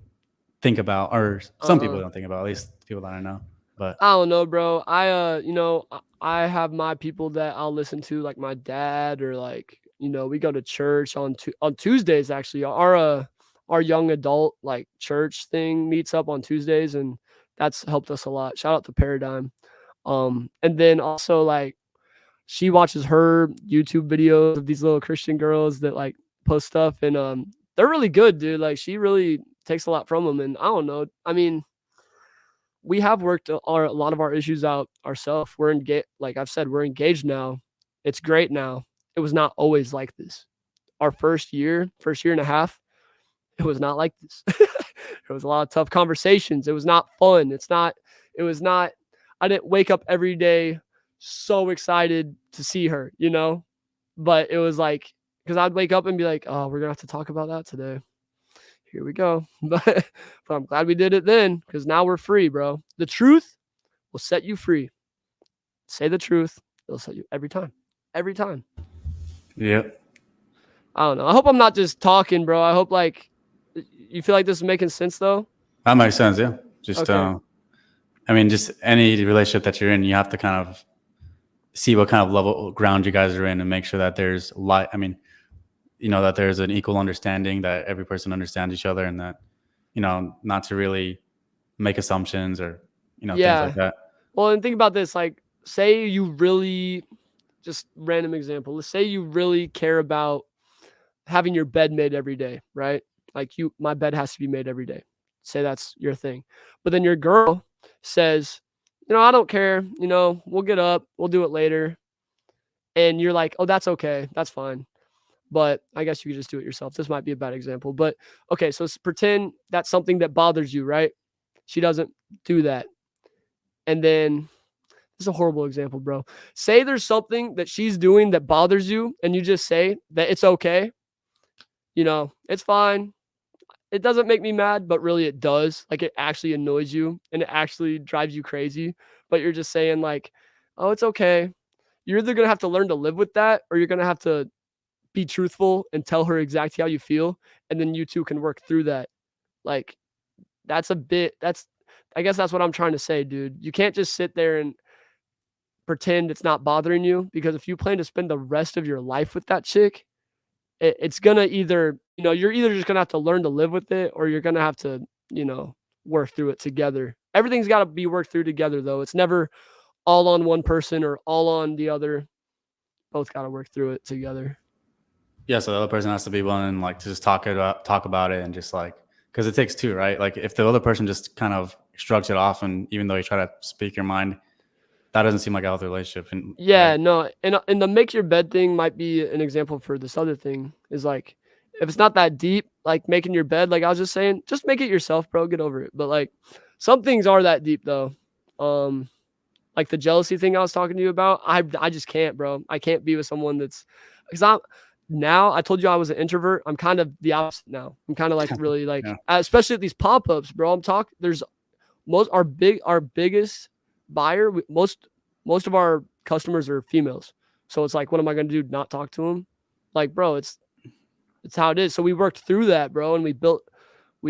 think about, or some people Uh-uh. don't think about. At least people that I know. But I don't know, bro. I have my people that I'll listen to, like my dad, or like, we go to church on Tuesdays. Actually, our young adult like church thing meets up on Tuesdays, and that's helped us a lot. Shout out to Paradigm. And then also like she watches her YouTube videos of these little Christian girls that like post stuff, and they're really good, dude. Like she really takes a lot from them, and I don't know. I mean, we have worked a lot of our issues out ourselves. We're engaged. Like I've said, we're engaged now. It's great now. It was not always like this. Our first year and a half, it was not like this. There was a lot of tough conversations. It was not fun. It was not, I didn't wake up every day so excited to see her, but it was like, because I'd wake up and be like, oh, we're going to have to talk about that today. here we go. But I'm glad we did it then, because now we're free, bro. The truth will set you free. Say the truth. It'll set you every time. Every time. Yeah. I don't know. I hope I'm not just talking, bro. I hope like you feel like this is making sense though. That makes sense. Yeah. Just, Okay. I mean, just any relationship that you're in, you have to kind of see what kind of level ground you guys are in and make sure that there's light. I mean, that there's an equal understanding, that every person understands each other, and that, not to really make assumptions or, things like that. Well, and think about this, like say you really, just random example, let's say you really care about having your bed made every day, right? Like my bed has to be made every day. Say that's your thing. But then your girl says, I don't care, we'll get up, we'll do it later. And you're like, oh, that's okay. That's fine. But I guess you could just do it yourself. This might be a bad example. But okay, so pretend that's something that bothers you, right? She doesn't do that. And then this is a horrible example, bro. Say there's something that she's doing that bothers you, and you just say that it's okay. It's fine. It doesn't make me mad, but really it does. Like it actually annoys you and it actually drives you crazy. But you're just saying like, oh, it's okay. You're either going to have to learn to live with that, or you're going to have to be truthful and tell her exactly how you feel. And then you two can work through that. Like I guess that's what I'm trying to say, dude. You can't just sit there and pretend it's not bothering you, because if you plan to spend the rest of your life with that chick, it's gonna either, you're either just gonna have to learn to live with it, or you're gonna have to, work through it together. Everything's got to be worked through together, though. It's never all on one person or all on the other. Both got to work through it together. Yeah. So the other person has to be willing, like, to just talk about it, and just like, because it takes two, right? Like if the other person just kind of shrugs it off, and even though you try to speak your mind, that doesn't seem like a healthy relationship. And Yeah, right? no, and the make your bed thing might be an example for this other thing. Is like, if it's not that deep, like making your bed, like I was just saying, just make it yourself, bro. Get over it. But like, some things are that deep though. Like the jealousy thing I was talking to you about, I just can't, bro. I can't be with someone because I told you I was an introvert. I'm kind of the opposite now. I'm kind of like really like, Yeah. especially at these pop-ups, bro. There's our biggest buyer, most of our customers are females. So it's like, what am I going to do? Not talk to them? Like, bro, it's how it is. So we worked through that, bro. And we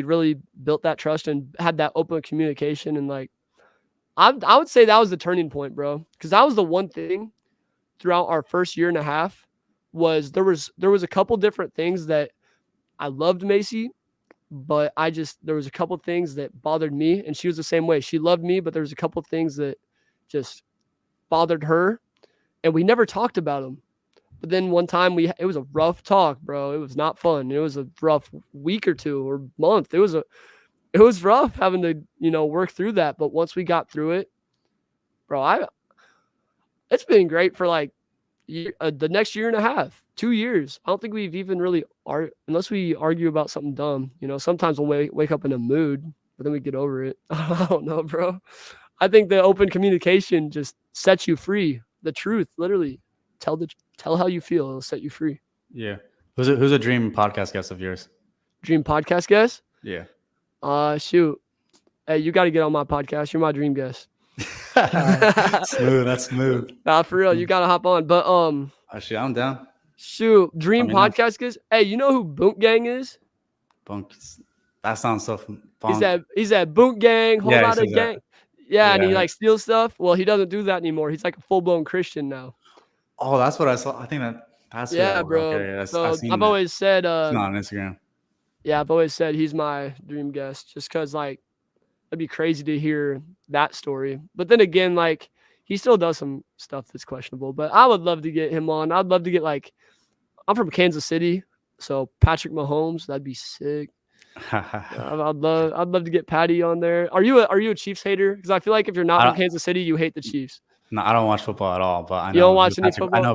really built that trust and had that open communication. And like, I would say that was the turning point, bro. Cause that was the one thing throughout our first year and a half was there was a couple different things that I loved Macy, but there was a couple things that bothered me, and she was the same way. She loved me, but there was a couple things that just bothered her, and we never talked about them. But then one time it was a rough talk, bro. It was not fun. It was a rough week or two or month. It was rough having to, work through that. But once we got through it, bro, it's been great for like the next year and a half, 2 years. I don't think we've even really unless we argue about something dumb. Sometimes we'll wake up in a mood, but then we get over it. I don't know, bro. I think the open communication just sets you free. The truth, literally, tell how you feel. It'll set you free. Yeah. Who's a dream podcast guest of yours? Dream podcast guest? Yeah. Shoot. Hey, you got to get on my podcast. You're my dream guest. Smooth. That's smooth. Nah, for real, you got to hop on. But Actually, I'm down. shoot, dream podcast guest. Hey, you know who Boot Gang is? Bunk. That sounds so fun. He's that Boot Gang, whole lot of gang. Yeah, and he like steals stuff. Well, he doesn't do that anymore. He's like a full-blown Christian now. Oh, that's what I saw. I think that's yeah, bro. Okay, so I've always said it's not on Instagram. Yeah, I've always said he's my dream guest, just because like it'd be crazy to hear that story. But then again, like he still does some stuff that's questionable. But I would love to get him on. I'd love to get I'm from Kansas City, so Patrick Mahomes, that'd be sick. I'd love to get Patty on there. Are you a Chiefs hater? Because I feel like if you're not from Kansas City, you hate the Chiefs. No, I don't watch football at all. But I know you don't watch any football. I know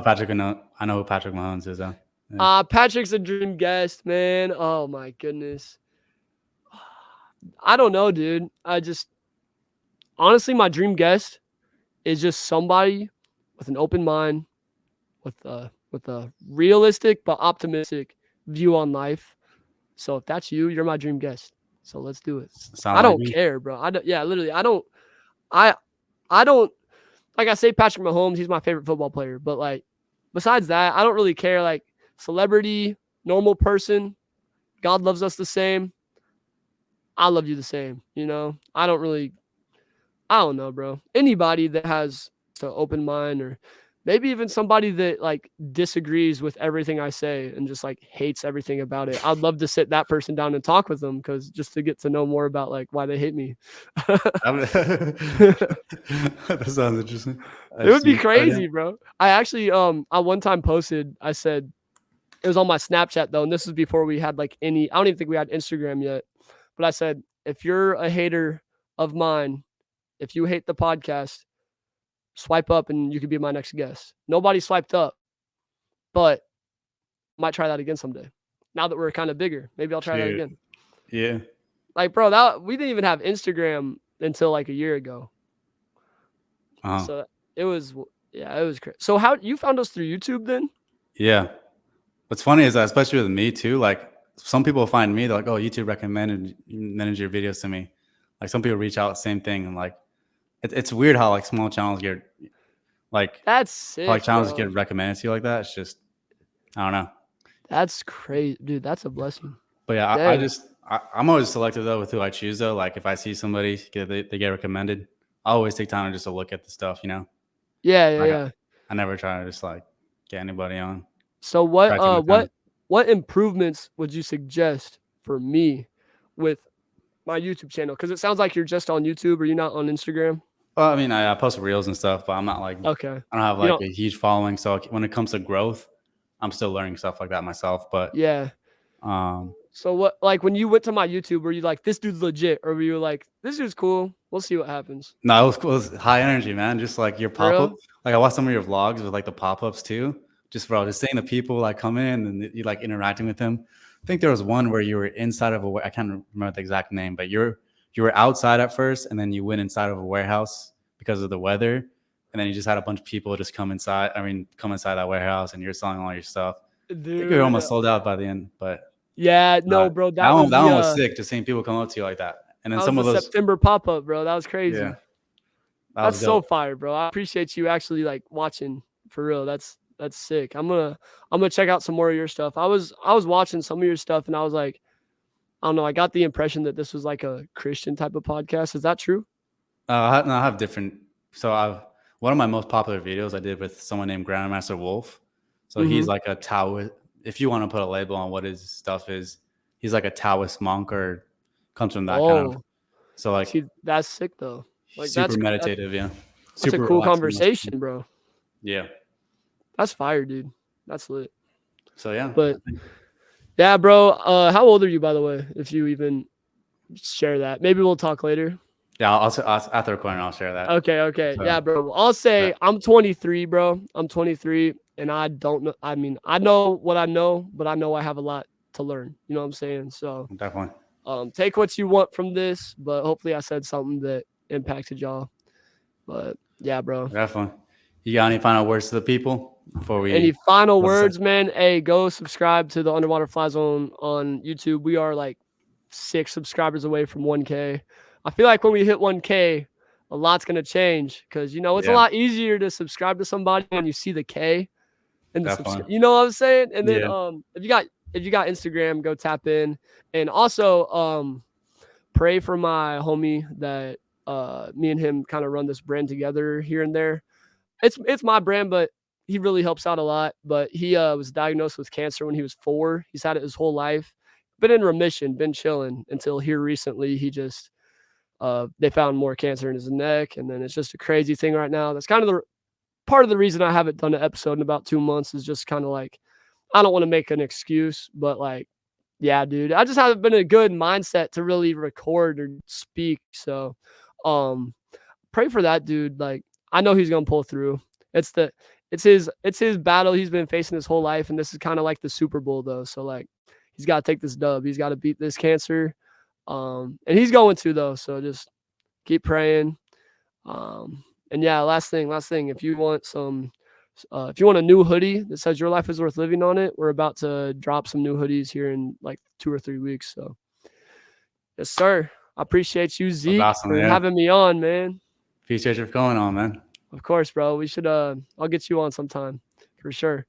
who Patrick Mahomes is. Yeah. Patrick's a dream guest, man. Oh my goodness. I don't know, dude. Honestly, my dream guest is just somebody with an open mind, with a realistic but optimistic view on life. So if that's you, you're my dream guest. So let's do it. Sound I like don't me? care, bro. Yeah, literally. I don't, like I say Patrick Mahomes, he's my favorite football player. But like, besides that, I don't really care. Like celebrity, normal person, God loves us the same. I love you the same. I don't know, bro. Anybody that has an open mind, or maybe even somebody that like disagrees with everything I say and just like hates everything about it. I'd love to sit that person down and talk with them, because just to get to know more about like why they hate me. That sounds interesting. It would be You tried crazy, bro. I actually I one time posted, I said, it was on my Snapchat though, and this was before we had like any, I don't even think we had Instagram yet. But I said, if you're a hater of mine, if you hate the podcast, swipe up and you could be my next guest. Nobody swiped up, but might try that again someday. Now that we're kind of bigger, maybe I'll try that again. Yeah. Like, bro, that we didn't even have Instagram until like a year ago. So it was crazy. So how you found us through YouTube then? Yeah. What's funny is that, especially with me too, like some people find me, they're like, oh, YouTube recommended your videos to me. Like some people reach out, same thing. And like, it's weird how like small channels get like, That's sick, like channels bro. get recommended to you like that. It's just, I don't know. That's crazy, dude. That's a blessing. But yeah, I'm always selective though with who I choose though. Like if I see somebody they get recommended, I always take time to look at the stuff, Yeah. I never try to just like get anybody on. So what improvements would you suggest for me with my YouTube channel? Because it sounds like you're just on YouTube. Are you not on Instagram? Well, I mean, I post reels and stuff, but I'm not like, Okay. I don't have like a huge following. So when it comes to growth, I'm still learning stuff like that myself. But yeah. So what, like when you went to my YouTube, were you like, this dude's legit? Or were you like, this dude's cool, we'll see what happens? No, it was cool. It was high energy, man. Just like your pop-up. Like I watched some of your vlogs with like the pop-ups too. Just seeing the people like come in and you like interacting with them. I think there was one where you were inside of I can't remember the exact name, but you were outside at first and then you went inside of a warehouse because of the weather. And then you just had a bunch of people just come inside that warehouse and you're selling all your stuff. Dude, I think we were almost sold out by the end, but yeah, no, bro. That one was sick, just seeing people come up to you like that. And then some of those September pop-up, bro. That was crazy. Yeah. That's so fire, bro. I appreciate you actually like watching for real. That's sick. I'm gonna check out some more of your stuff. I was watching some of your stuff and I was like, I don't know, I got the impression that this was like a Christian type of podcast. Is that true? I have different. So one of my most popular videos I did with someone named Grandmaster Wolf. So he's like a Taoist. If you want to put a label on what his stuff is, he's like a Taoist monk or comes from that kind of. So like, see, that's sick though. Like super meditative, yeah. That's a cool conversation, bro. Yeah. That's fire, dude. That's lit. So yeah. But yeah, bro. How old are you, by the way? If you even share that, maybe we'll talk later. Yeah, I'll after recording, I'll share that. Okay. So, yeah, bro. I'll say I'm 23, bro. I'm 23, and I don't know. I mean, I know what I know, but I know I have a lot to learn. You know what I'm saying? So definitely. Take what you want from this, but hopefully I said something that impacted y'all. But yeah, bro. Definitely. You got any final words to the people before we? Any final words, man? Hey, go subscribe to the Underwater Flyzone on YouTube. We are like 6 subscribers away from 1K. I feel like when we hit 1K, a lot's gonna change because it's a lot easier to subscribe to somebody when you see the K and the you know what I'm saying? And then if you got Instagram, go tap in. And also pray for my homie that me and him kind of run this brand together here and there. It's my brand, but he really helps out a lot. But he was diagnosed with cancer when he was 4. He's had it his whole life. Been in remission, been chilling until here recently. He just they found more cancer in his neck, and then it's just a crazy thing right now. That's kind of the part of the reason I haven't done an episode in about 2 months is just kind of like, I don't want to make an excuse, but like, yeah, dude, I just haven't been in a good mindset to really record or speak. So, pray for that dude. Like, I know he's going to pull through. It's his battle he's been facing his whole life. And this is kind of like the Super Bowl though. So like, he's got to take this dub. He's got to beat this cancer. And he's going to though. So just keep praying. And yeah, last thing, if you want some If you want a new hoodie that says "Your life is worth living" on it, we're about to drop some new hoodies here in like 2 or 3 weeks. So, yes, sir. I appreciate you, That's Zeke, awesome, for yeah. having me on, man. Appreciate you for going on, man. Of course, bro. We should. I'll get you on sometime for sure.